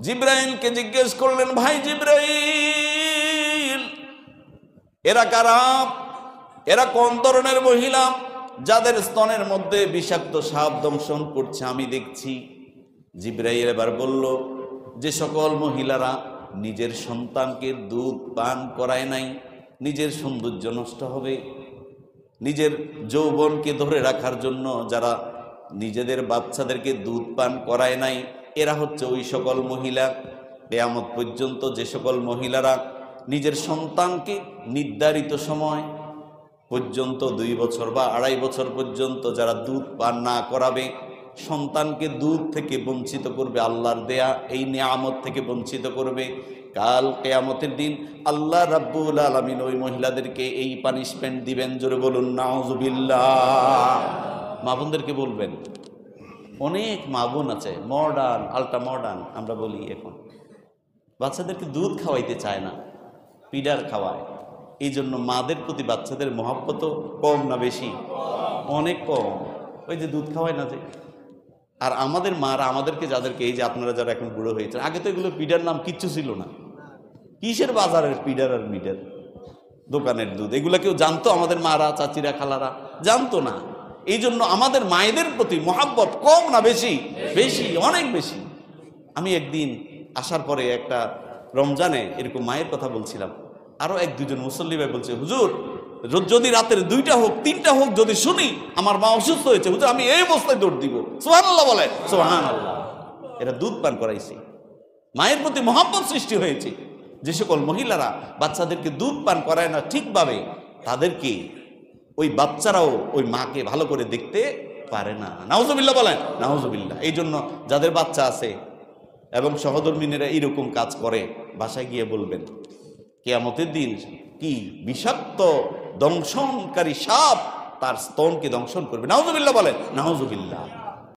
জিব্রাইলকে জিজ্ঞেস করলেন, ভাই জিব্রাইল, এরা কারা? এরা কোন ধরনের মহিলা যাদের স্তনের মধ্যে বিষাক্ত সাপ দংশন করছে আমি দেখছি? জিব্রাইল এবার বলল, যে সকল মহিলারা নিজের সন্তানকে দুধ পান করায় নাই, নিজের সৌন্দর্য নষ্ট হবে, নিজের যৌবনকে ধরে রাখার জন্য যারা নিজেদের বাচ্চাদেরকে দুধ পান করায় নাই, এরা হচ্ছে ওই সকল মহিলা। কিয়ামত পর্যন্ত যে সকল মহিলারা নিজের সন্তানকে নির্ধারিত সময় পর্যন্ত 2 বছর বা 2.5 বছর পর্যন্ত যারা দুধ পান না করাবে, সন্তানকে দুধ থেকে বঞ্চিত করবে, আল্লাহর দেয়া এই নিয়ামত থেকে বঞ্চিত করবে, কাল কিয়ামতের দিন আল্লাহ রাব্বুল আলামিন ওই মহিলাদেরকে এই পানিশমেন্ট দিবেন। জোরে বলুন নাউজুবিল্লাহ। মা বোনদেরকে বলবেন, অনেক মা বোন আছে মডার্ন, আল্ট্রা মডার্ন আমরা বলি, এখন বাচ্চাদেরকে দুধ খাওয়াইতে চায় না, পিডার খাওয়ায়। এই জন্য মাদের প্রতি বাচ্চাদের মহব্বত কম না বেশি? অনেক কম। ওই যে দুধ খাওয়ায় না যে। আর আমাদের মারা আমাদেরকে, যাদেরকে এই যে আপনারা যারা এখন বুড়ো হয়েছে, আগে তো এগুলো পিডার নাম কিচ্ছু ছিল না। কিসের বাজারের পিডার আর মিডার, দোকানের দুধ, এগুলো কেউ জানতো? আমাদের মারা, চাচিরা, খালারা জানতো না। এই জন্য আমাদের মায়েদের প্রতি মহব্বত কম না বেশি? বেশি, অনেক বেশি। আমি একদিন আসার পরে একটা রমজানে এরকম মায়ের কথা বলছিলাম, আরো 1-2 জন মুসল্লি ভাই বলছে, হুজুর যদি রাতের 2টা হোক 3টা হোক যদি শুনি আমার মা অসুস্থ হয়েছে, হুজুর আমি এই অবস্থায় দৌড় দিব। সুবহানাল্লাহ বলে, সুবহানাল্লাহ। এরা দুধ পান করাইছে, মায়ের প্রতি মহব্বত সৃষ্টি হয়েছে। যে সকল মহিলারা বাচ্চাদেরকে দুধ পান করায় না ঠিকভাবে, তাদেরকে ওই বাচ্চারাও ওই মাকে ভালো করে দেখতে পারে না। নাউজুবিল্লাহ বলেন, নাউজুবিল্লাহ। এই জন্য যাদের বাচ্চা আছে এবং সহধর্মিনীরা এইরকম কাজ করে, বাসায় গিয়ে বলবেন, কিয়ামতের দিন কি বিষাক্ত দংশনকারী সাপ তার স্তনকে দংশন করবে। নাউজুবিল্লাহ বলেন, নাউজুবিল্লাহ।